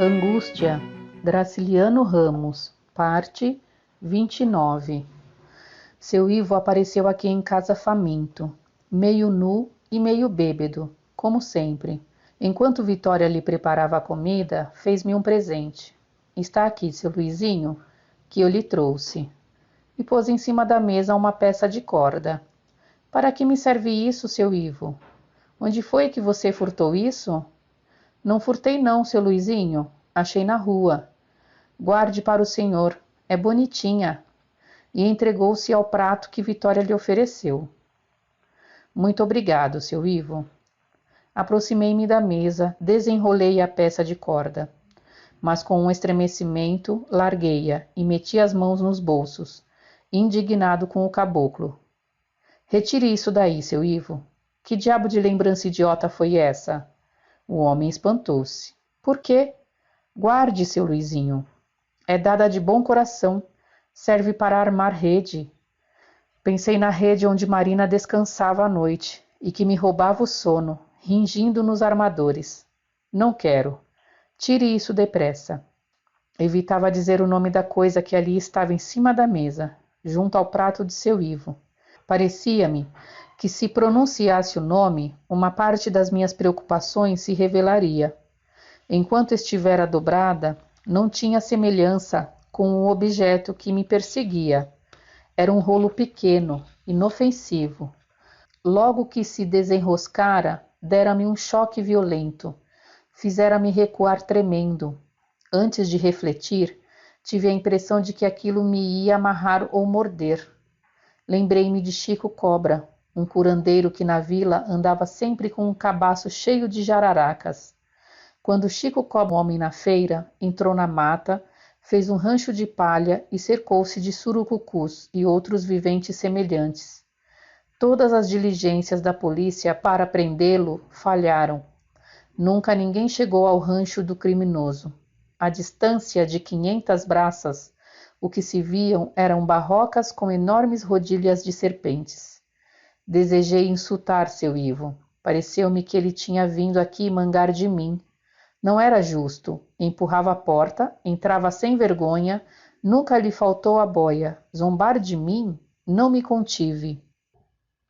Angústia, Graciliano Ramos, parte 29. Seu Ivo apareceu aqui em casa faminto, meio nu e meio bêbado, como sempre. Enquanto Vitória lhe preparava a comida, fez-me um presente. Está aqui, seu Luizinho, que eu lhe trouxe. E pôs em cima da mesa uma peça de corda. Para que me serve isso, seu Ivo? Onde foi que você furtou isso? Não furtei não, seu Luizinho. Achei na rua. Guarde para o senhor. É bonitinha. E entregou-se ao prato que Vitória lhe ofereceu. Muito obrigado, seu Ivo. Aproximei-me da mesa, desenrolei a peça de corda. Mas com um estremecimento, larguei-a e meti as mãos nos bolsos, indignado com o caboclo. Retire isso daí, seu Ivo. Que diabo de lembrança idiota foi essa? O homem espantou-se. Por quê? Guarde, seu Luizinho. É dada de bom coração. Serve para armar rede. Pensei na rede onde Marina descansava à noite e que me roubava o sono, ringindo nos armadores. Não quero. Tire isso depressa. Evitava dizer o nome da coisa que ali estava em cima da mesa, junto ao prato de seu Ivo. Parecia-me que se pronunciasse o nome, uma parte das minhas preocupações se revelaria. Enquanto estivera dobrada, não tinha semelhança com o objeto que me perseguia. Era um rolo pequeno, inofensivo. Logo que se desenroscara, dera-me um choque violento. Fizera-me recuar tremendo. Antes de refletir, tive a impressão de que aquilo me ia amarrar ou morder. Lembrei-me de Chico Cobra, um curandeiro que na vila andava sempre com um cabaço cheio de jararacas. Quando Chico Cobra, um homem na feira, entrou na mata, fez um rancho de palha e cercou-se de surucucus e outros viventes semelhantes. Todas as diligências da polícia para prendê-lo falharam. Nunca ninguém chegou ao rancho do criminoso. À distância de 500 braças, o que se viam eram barrocas com enormes rodilhas de serpentes. Desejei insultar seu Ivo. Pareceu-me que ele tinha vindo aqui mangar de mim. Não era justo. Empurrava a porta, entrava sem vergonha, nunca lhe faltou a boia. Zombar de mim? Não me contive.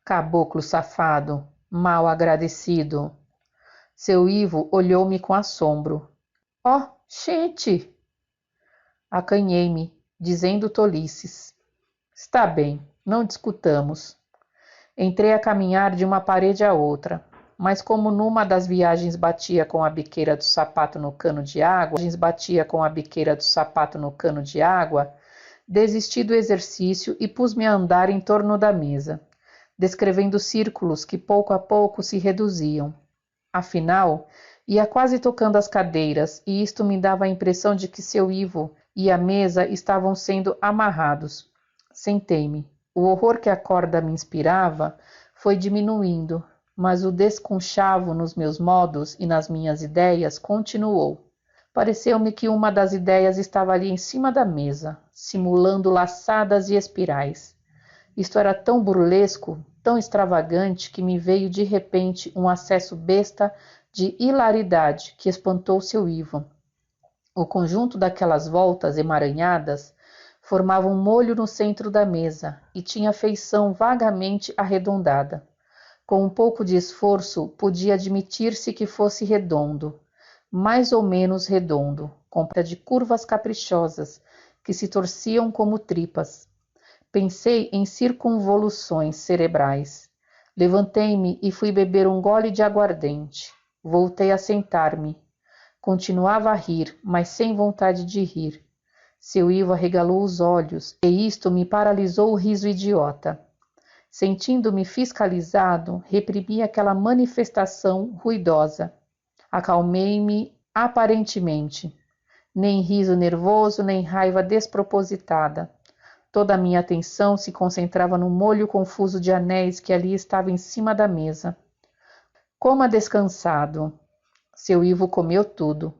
Caboclo safado, mal agradecido. Seu Ivo olhou-me com assombro. Oh, gente! Acanhei-me, dizendo tolices. Está bem, não discutamos. Entrei a caminhar de uma parede à outra, mas como numa das viagens batia com a biqueira do sapato no cano de água, desisti do exercício e pus-me a andar em torno da mesa, descrevendo círculos que pouco a pouco se reduziam. Afinal, ia quase tocando as cadeiras, e isto me dava a impressão de que seu Ivo e a mesa estavam sendo amarrados. Sentei-me. O horror que a corda me inspirava foi diminuindo, mas o desconchavo nos meus modos e nas minhas ideias continuou. Pareceu-me que uma das ideias estava ali em cima da mesa, simulando laçadas e espirais. Isto era tão burlesco, tão extravagante, que me veio de repente um acesso besta de hilaridade que espantou seu Ivo. O conjunto daquelas voltas emaranhadas formava um molho no centro da mesa e tinha feição vagamente arredondada. Com um pouco de esforço, podia admitir-se que fosse redondo, mais ou menos redondo, composto de curvas caprichosas que se torciam como tripas. Pensei em circunvoluções cerebrais. Levantei-me e fui beber um gole de aguardente. Voltei a sentar-me. Continuava a rir, mas sem vontade de rir. Seu Ivo arregalou os olhos, e isto me paralisou o riso idiota. Sentindo-me fiscalizado, reprimi aquela manifestação ruidosa. Acalmei-me aparentemente. Nem riso nervoso, nem raiva despropositada. Toda a minha atenção se concentrava no molho confuso de anéis que ali estava em cima da mesa. Coma descansado. Seu Ivo comeu tudo.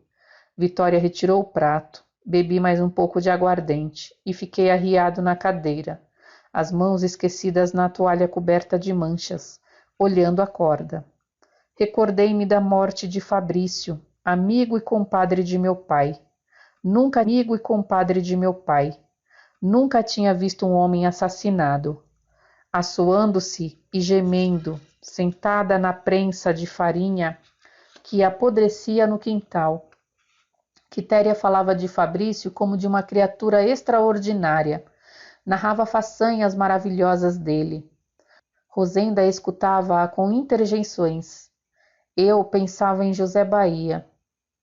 Vitória retirou o prato. Bebi mais um pouco de aguardente e fiquei arriado na cadeira, as mãos esquecidas na toalha coberta de manchas, olhando a corda. Recordei-me da morte de Fabrício, amigo e compadre de meu pai. Nunca amigo e compadre de meu pai. Nunca tinha visto um homem assassinado. Assoando-se e gemendo, sentada na prensa de farinha que apodrecia no quintal. Quitéria falava de Fabrício como de uma criatura extraordinária. Narrava façanhas maravilhosas dele. Rosenda escutava-a com interjeições. Eu pensava em José Bahia.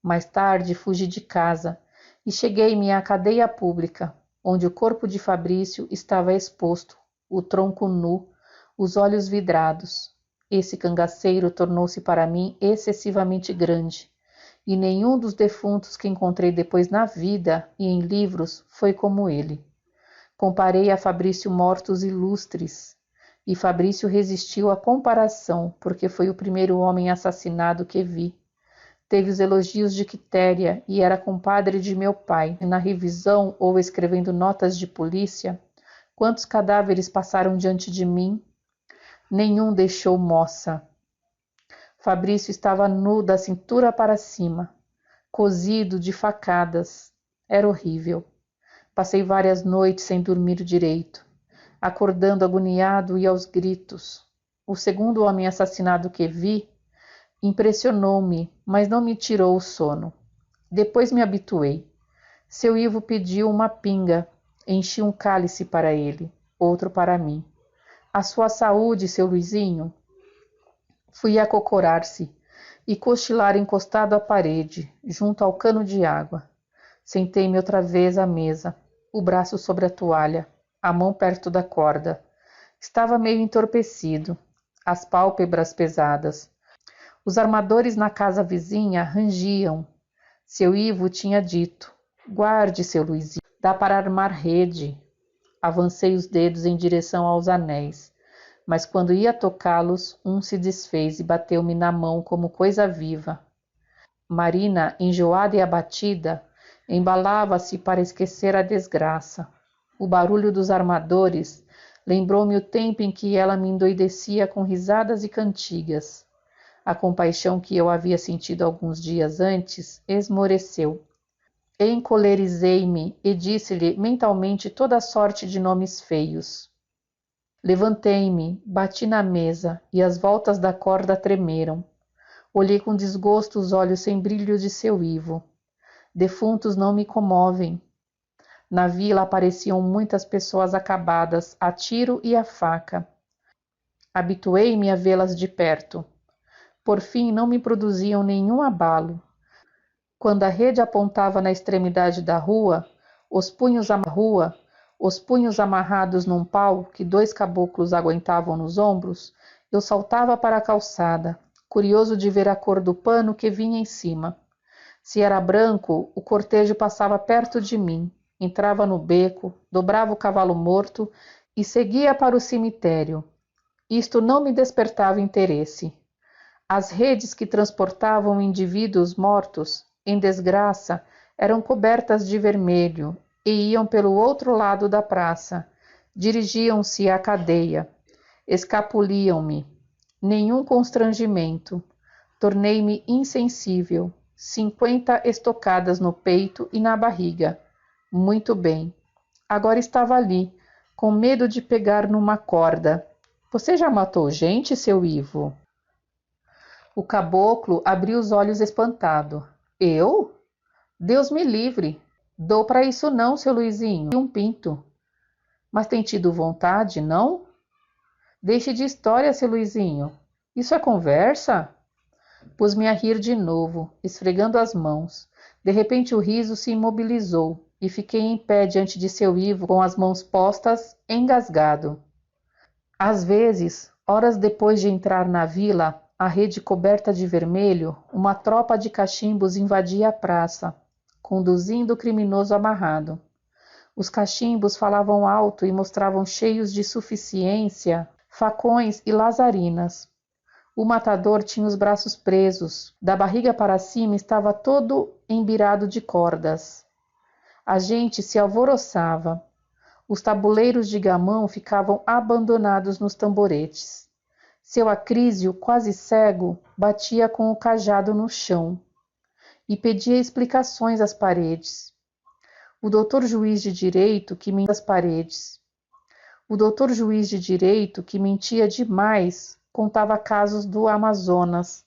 Mais tarde fugi de casa e cheguei-me à cadeia pública, onde o corpo de Fabrício estava exposto, o tronco nu, os olhos vidrados. Esse cangaceiro tornou-se para mim excessivamente grande, e nenhum dos defuntos que encontrei depois na vida e em livros foi como ele. Comparei a Fabrício mortos ilustres, e Fabrício resistiu à comparação, porque foi o primeiro homem assassinado que vi. Teve os elogios de Quitéria e era compadre de meu pai. Na revisão ou escrevendo notas de polícia, quantos cadáveres passaram diante de mim? Nenhum deixou moça. Fabrício estava nu da cintura para cima, cozido de facadas. Era horrível. Passei várias noites sem dormir direito, acordando agoniado e aos gritos. O segundo homem assassinado que vi impressionou-me, mas não me tirou o sono. Depois me habituei. Seu Ivo pediu uma pinga. Enchi um cálice para ele, outro para mim. A sua saúde, seu Luizinho? Fui acocorar-se e cochilar encostado à parede, junto ao cano de água. Sentei-me outra vez à mesa, o braço sobre a toalha, a mão perto da corda. Estava meio entorpecido, as pálpebras pesadas. Os armadores na casa vizinha rangiam. Seu Ivo tinha dito: guarde, seu Luizinho, dá para armar rede. Avancei os dedos em direção aos anéis, mas quando ia tocá-los, um se desfez e bateu-me na mão como coisa viva. Marina, enjoada e abatida, embalava-se para esquecer a desgraça. O barulho dos armadores lembrou-me o tempo em que ela me endoidecia com risadas e cantigas. A compaixão que eu havia sentido alguns dias antes esmoreceu. Encolerizei-me e disse-lhe mentalmente toda sorte de nomes feios. Levantei-me, bati na mesa e as voltas da corda tremeram. Olhei com desgosto os olhos sem brilho de seu Ivo. Defuntos não me comovem. Na vila apareciam muitas pessoas acabadas, a tiro e a faca. Habituei-me a vê-las de perto. Por fim, não me produziam nenhum abalo. Quando a rede apontava na extremidade da rua, os punhos amarrados num pau que 2 caboclos aguentavam nos ombros, eu saltava para a calçada, curioso de ver a cor do pano que vinha em cima. Se era branco, o cortejo passava perto de mim, entrava no beco, dobrava o cavalo morto e seguia para o cemitério. Isto não me despertava interesse. As redes que transportavam indivíduos mortos, em desgraça, eram cobertas de vermelho e iam pelo outro lado da praça. Dirigiam-se à cadeia. Escapuliam-me. Nenhum constrangimento. Tornei-me insensível. 50 estocadas no peito e na barriga. Muito bem. Agora estava ali, com medo de pegar numa corda. Você já matou gente, seu Ivo? O caboclo abriu os olhos espantado. Eu? Deus me livre. Dou para isso não, seu Luizinho. E um pinto. Mas tem tido vontade, não? Deixe de história, seu Luizinho. Isso é conversa? Pus-me a rir de novo, esfregando as mãos. De repente o riso se imobilizou e fiquei em pé diante de seu Ivo com as mãos postas, engasgado. Às vezes, horas depois de entrar na vila, a rede coberta de vermelho, uma tropa de cachimbos invadia a praça, conduzindo o criminoso amarrado. Os cachimbos falavam alto e mostravam cheios de suficiência facões e lazarinas. O matador tinha os braços presos, da barriga para cima estava todo embirado de cordas. A gente se alvoroçava. Os tabuleiros de gamão ficavam abandonados nos tamboretes. Seu Acrísio, quase cego, batia com o cajado no chão. e pedia explicações às paredes. O doutor juiz de direito que mentia às paredes. O doutor juiz de direito que mentia demais contava casos do Amazonas.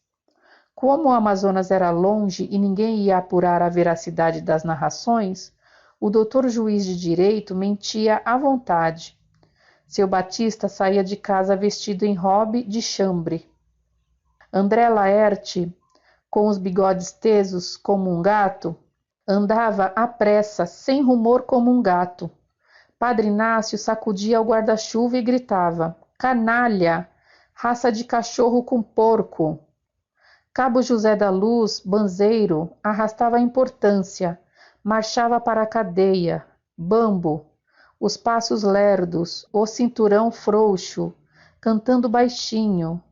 Como o Amazonas era longe e ninguém ia apurar a veracidade das narrações, o doutor juiz de direito mentia à vontade. Seu Batista saía de casa vestido em robe de chambre. André Laerte, com os bigodes tesos como um gato, andava à pressa, sem rumor como um gato. Padre Inácio sacudia o guarda-chuva e gritava: canalha, raça de cachorro com porco. Cabo José da Luz, banzeiro, arrastava a importância, marchava para a cadeia, bambo, os passos lerdos, o cinturão frouxo, cantando baixinho,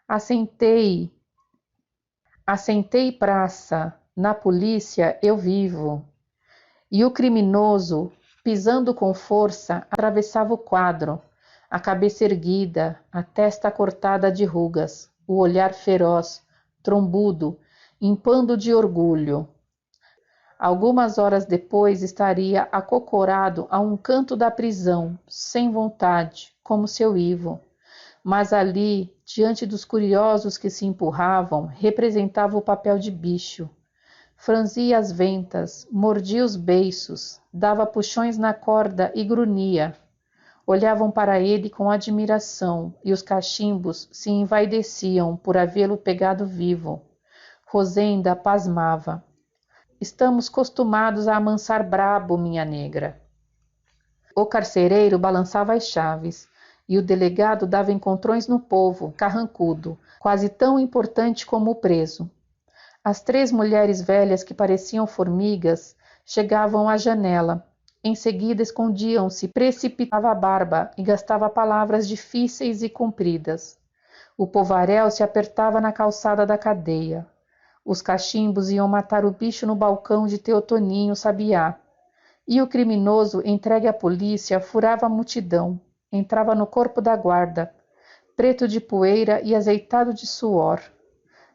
assentei praça, na polícia eu vivo. E o criminoso, pisando com força, atravessava o quadro, a cabeça erguida, a testa cortada de rugas, o olhar feroz, trombudo, impando de orgulho. Algumas horas depois estaria acocorado a um canto da prisão, sem vontade, como seu Ivo. Mas ali, diante dos curiosos que se empurravam, representava o papel de bicho. Franzia as ventas, mordia os beiços, dava puxões na corda e grunhia. Olhavam para ele com admiração e os cachimbos se envaideciam por havê-lo pegado vivo. Rosenda pasmava. Estamos costumados a amansar brabo, minha negra. O carcereiro balançava as chaves e o delegado dava encontrões no povo, carrancudo, quase tão importante como o preso. As 3 mulheres velhas que pareciam formigas chegavam à janela. Em seguida escondiam-se, precipitava a barba e gastava palavras difíceis e compridas. O povaréu se apertava na calçada da cadeia. Os cachimbos iam matar o bicho no balcão de Teotoninho Sabiá. E o criminoso, entregue à polícia, furava a multidão, entrava no corpo da guarda, preto de poeira e azeitado de suor.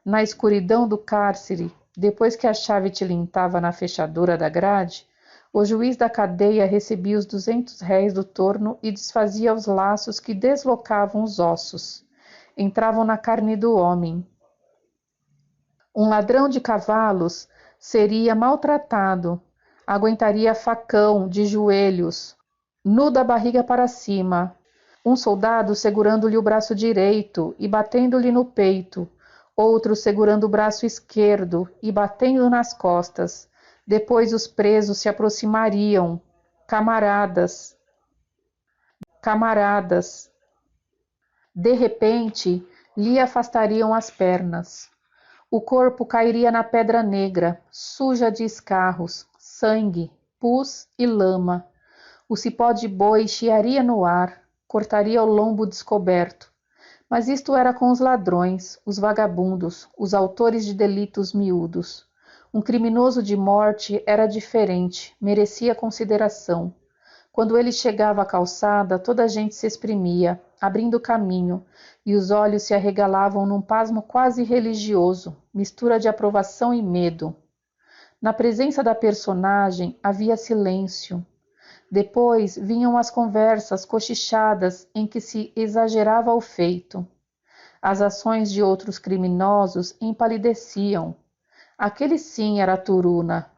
Na escuridão do cárcere, depois que a chave tilintava na fechadura da grade, o juiz da cadeia recebia os 200 réis do torno e desfazia os laços que deslocavam os ossos. Entravam na carne do homem. Um ladrão de cavalos seria maltratado, aguentaria facão de joelhos, nu da barriga para cima, um soldado segurando-lhe o braço direito e batendo-lhe no peito, outro segurando o braço esquerdo e batendo nas costas. Depois os presos se aproximariam, camaradas. De repente, lhe afastariam as pernas. O corpo cairia na pedra negra, suja de escarros, sangue, pus e lama. O cipó de boi chiaria no ar, cortaria o lombo descoberto. Mas isto era com os ladrões, os vagabundos, os autores de delitos miúdos. Um criminoso de morte era diferente, merecia consideração. Quando ele chegava à calçada, toda a gente se exprimia, abrindo caminho, e os olhos se arregalavam num pasmo quase religioso, mistura de aprovação e medo. Na presença da personagem havia silêncio. Depois vinham as conversas cochichadas em que se exagerava o feito. As ações de outros criminosos empalideciam. Aquele sim era Turuna.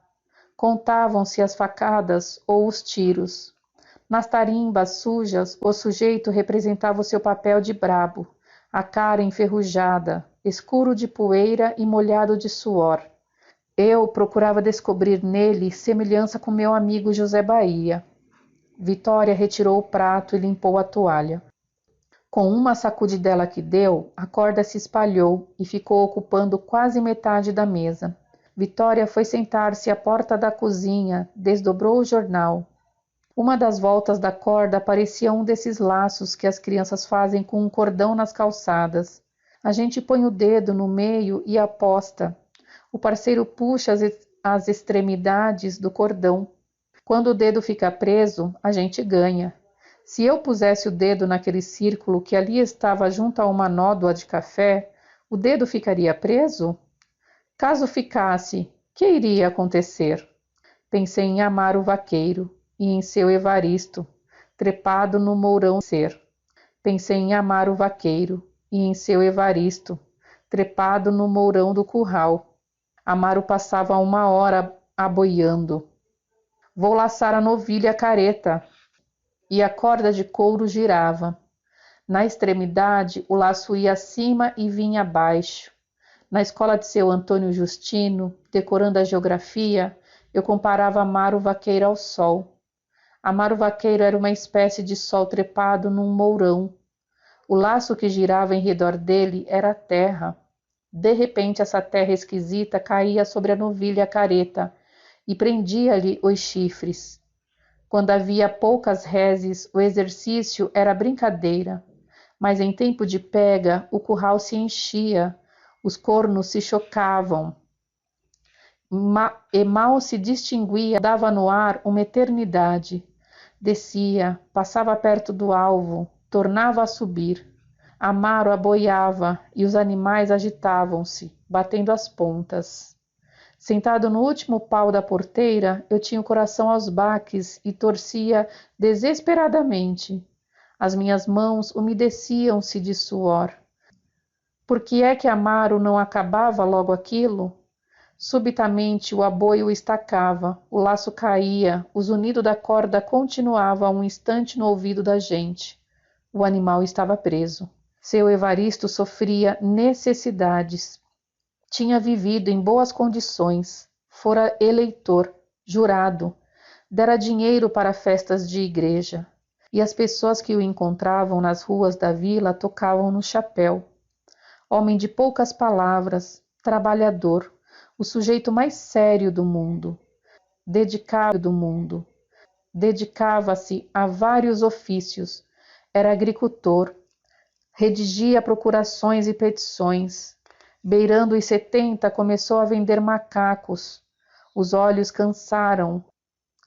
Contavam-se as facadas ou os tiros. Nas tarimbas sujas, o sujeito representava o seu papel de brabo, a cara enferrujada, escuro de poeira e molhado de suor. Eu procurava descobrir nele semelhança com meu amigo José Bahia. Vitória retirou o prato e limpou a toalha. Com uma sacudidela que deu, a corda se espalhou e ficou ocupando quase metade da mesa. Vitória foi sentar-se à porta da cozinha, desdobrou o jornal. Uma das voltas da corda parecia um desses laços que as crianças fazem com um cordão nas calçadas. A gente põe o dedo no meio e aposta. O parceiro puxa as extremidades do cordão. Quando o dedo fica preso, a gente ganha. Se eu pusesse o dedo naquele círculo que ali estava junto a uma nódoa de café, o dedo ficaria preso? Caso ficasse, Que iria acontecer? Pensei em Amaro vaqueiro e em seu Evaristo, trepado no mourão ser. Pensei em Amaro vaqueiro e em seu Evaristo, trepado no mourão do curral. Amaro passava 1 hora aboiando. Vou laçar a novilha careta. E a corda de couro girava. Na extremidade, o laço ia acima e vinha abaixo. Na escola de seu Antônio Justino, decorando a geografia, eu comparava Amaro vaqueiro ao sol. Amaro vaqueiro era uma espécie de sol trepado num mourão. O laço que girava em redor dele era a terra. De repente, essa terra esquisita caía sobre a novilha careta e prendia-lhe os chifres. Quando havia poucas reses, o exercício era brincadeira, mas em tempo de pega, o curral se enchia, os cornos se chocavam, e mal se distinguia, dava no ar uma eternidade. Descia, passava perto do alvo, tornava a subir. Amaro aboiava e os animais agitavam-se, batendo as pontas. Sentado no último pau da porteira, eu tinha o coração aos baques e torcia desesperadamente. As minhas mãos umedeciam-se de suor. Por que é que Amaro não acabava logo aquilo? Subitamente o aboio estacava, o laço caía, o zunido da corda continuava um instante no ouvido da gente. O animal estava preso. Seu Evaristo sofria necessidades. Tinha vivido em boas condições, fora eleitor, jurado, dera dinheiro para festas de igreja, e as pessoas que o encontravam nas ruas da vila tocavam no chapéu. Homem de poucas palavras, trabalhador, o sujeito mais sério do mundo, dedicava-se a vários ofícios, era agricultor, redigia procurações e petições. Beirando os 70, começou a vender macacos. Os olhos cansaram,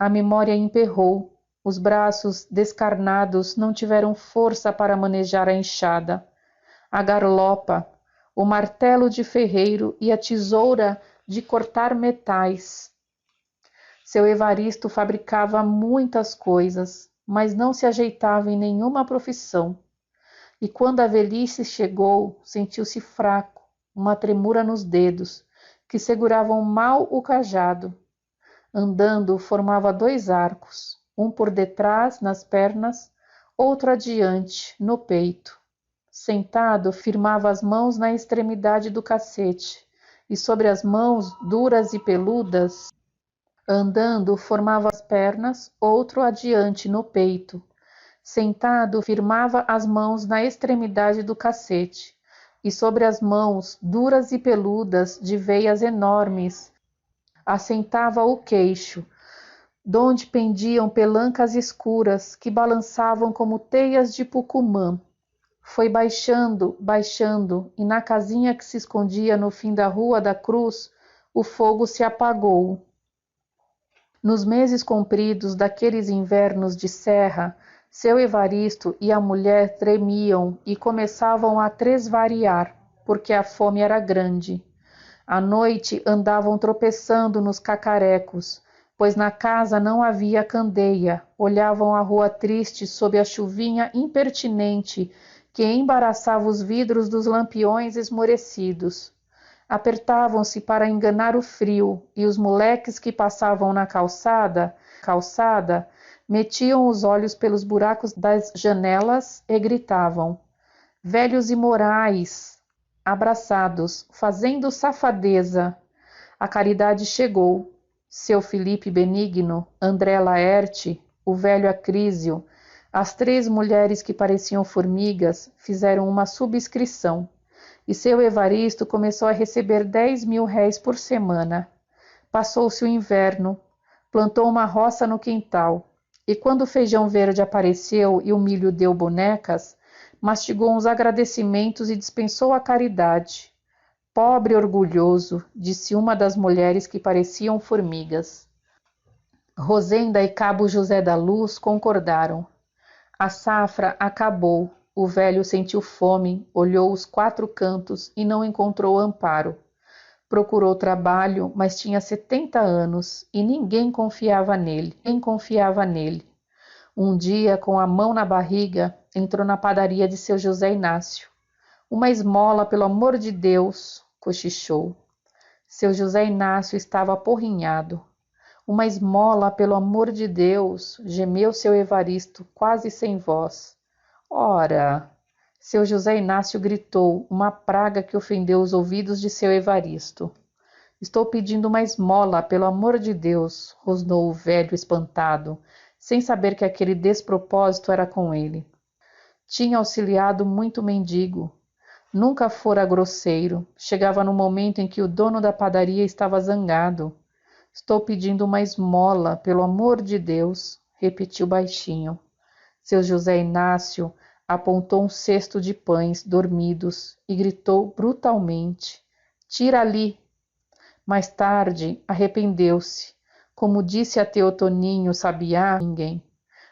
a memória emperrou, os braços descarnados não tiveram força para manejar a enxada, a garlopa, o martelo de ferreiro e a tesoura de cortar metais. Seu Evaristo fabricava muitas coisas, mas não se ajeitava em nenhuma profissão. E quando a velhice chegou, sentiu-se fraco, uma tremura nos dedos, que seguravam mal o cajado. Andando, formava 2 arcos, um por detrás, nas pernas, outro adiante, no peito. Sentado, firmava as mãos na extremidade do cacete, e sobre as mãos, duras e peludas, andando, formava as pernas, outro adiante, no peito. Sentado, firmava as mãos na extremidade do cacete, e sobre as mãos, duras e peludas, de veias enormes, assentava o queixo, donde pendiam pelancas escuras que balançavam como teias de pucumã. Foi baixando, baixando, e na casinha que se escondia no fim da Rua da Cruz, o fogo se apagou. Nos meses compridos daqueles invernos de serra, seu Evaristo e a mulher tremiam e começavam a tresvariar, porque a fome era grande. À noite andavam tropeçando nos cacarecos, pois na casa não havia candeia, olhavam a rua triste sob a chuvinha impertinente que embaraçava os vidros dos lampiões esmorecidos. Apertavam-se para enganar o frio, e os moleques que passavam na calçada, metiam os olhos pelos buracos das janelas e gritavam: velhos imorais, abraçados, fazendo safadeza. A caridade chegou. Seu Felipe Benigno, André Laerte, o velho Acrísio, as 3 mulheres que pareciam formigas, fizeram uma subscrição. E seu Evaristo começou a receber 10.000 réis por semana. Passou-se o inverno, plantou uma roça no quintal, e quando o feijão verde apareceu e o milho deu bonecas, mastigou uns agradecimentos e dispensou a caridade. Pobre orgulhoso, disse uma das mulheres que pareciam formigas. Rosenda e Cabo José da Luz concordaram. A safra acabou. O velho sentiu fome, olhou os 4 cantos e não encontrou amparo. Procurou trabalho, mas tinha 70 anos e ninguém confiava nele. Um dia, com a mão na barriga, entrou na padaria de seu José Inácio. Uma esmola, pelo amor de Deus, cochichou. Seu José Inácio estava aporrinhado. Uma esmola, pelo amor de Deus, gemeu seu Evaristo, quase sem voz. Ora! Seu José Inácio gritou, uma praga que ofendeu os ouvidos de seu Evaristo. Estou pedindo uma esmola, pelo amor de Deus, rosnou o velho espantado, sem saber que aquele despropósito era com ele. Tinha auxiliado muito mendigo. Nunca fora grosseiro. Chegava no momento em que o dono da padaria estava zangado. Estou pedindo uma esmola, pelo amor de Deus, repetiu baixinho. Seu José Inácio apontou um cesto de pães dormidos e gritou brutalmente: Tira ali! Mais tarde, arrependeu-se. Como disse a Teotoninho Sabiá, ninguém.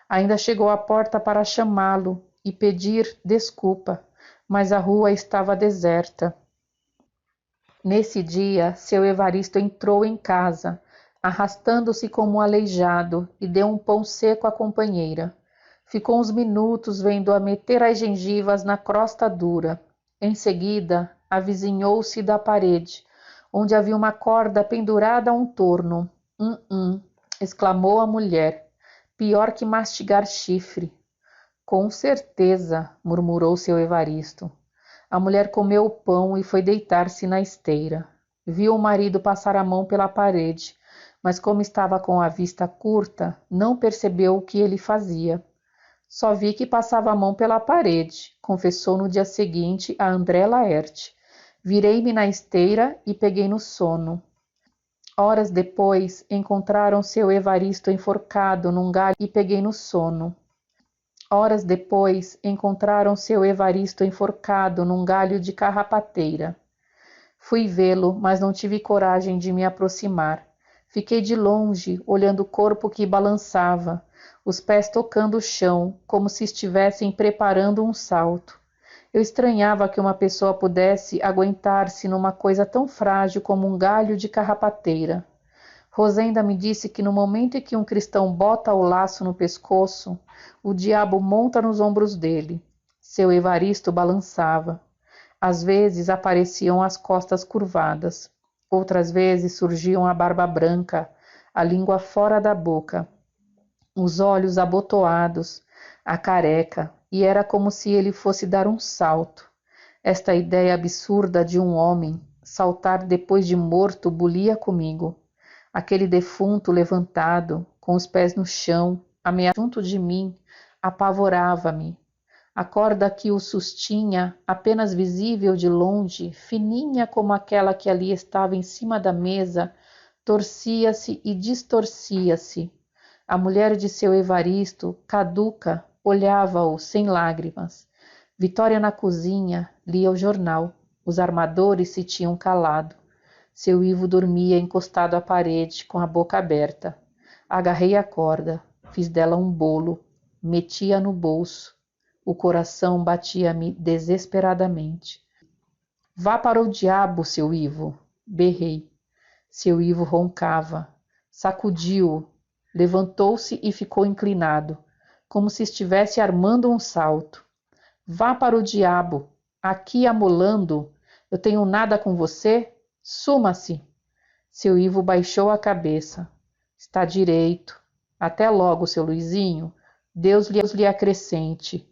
Ainda chegou à porta para chamá-lo e pedir desculpa, mas a rua estava deserta. Nesse dia, seu Evaristo entrou em casa, arrastando-se como um aleijado, e deu um pão seco à companheira. Ficou uns minutos vendo-a meter as gengivas na crosta dura. Em seguida, avizinhou-se da parede, onde havia uma corda pendurada a um torno. Exclamou a mulher. Pior que mastigar chifre. Com certeza, murmurou seu Evaristo. A mulher comeu o pão e foi deitar-se na esteira. Viu o marido passar a mão pela parede, mas como estava com a vista curta, não percebeu o que ele fazia. Só vi que passava a mão pela parede, confessou no dia seguinte a André Laerte. Virei-me na esteira e peguei no sono. Horas depois, encontraram seu Evaristo enforcado num galho e peguei no sono. Horas depois, encontraram seu Evaristo enforcado num galho de carrapateira. Fui vê-lo, mas não tive coragem de me aproximar. Fiquei de longe, olhando o corpo que balançava, os pés tocando o chão, como se estivessem preparando um salto. Eu estranhava que uma pessoa pudesse aguentar-se numa coisa tão frágil como um galho de carrapateira. Rosenda me disse que no momento em que um cristão bota o laço no pescoço, o diabo monta nos ombros dele. Seu Evaristo balançava. Às vezes apareciam as costas curvadas. Outras vezes surgiam a barba branca, a língua fora da boca, os olhos abotoados, a careca, e era como se ele fosse dar um salto. Esta ideia absurda de um homem saltar depois de morto bulia comigo. Aquele defunto levantado, com os pés no chão, junto de mim, apavorava-me. A corda que o sustinha, apenas visível de longe, fininha como aquela que ali estava em cima da mesa, torcia-se e distorcia-se. A mulher de seu Evaristo, caduca, olhava-o sem lágrimas. Vitória na cozinha lia o jornal. Os armadores se tinham calado. Seu Ivo dormia encostado à parede, com a boca aberta. Agarrei a corda, fiz dela um bolo, meti-a no bolso. O coração batia-me desesperadamente. Vá para o diabo, seu Ivo, berrei. Seu Ivo roncava. Sacudiu-o, levantou-se e ficou inclinado, como se estivesse armando um salto. Vá para o diabo, aqui amolando. Eu tenho nada com você? Suma-se! Seu Ivo baixou a cabeça. Está direito. Até logo, seu Luizinho. Deus lhe acrescente.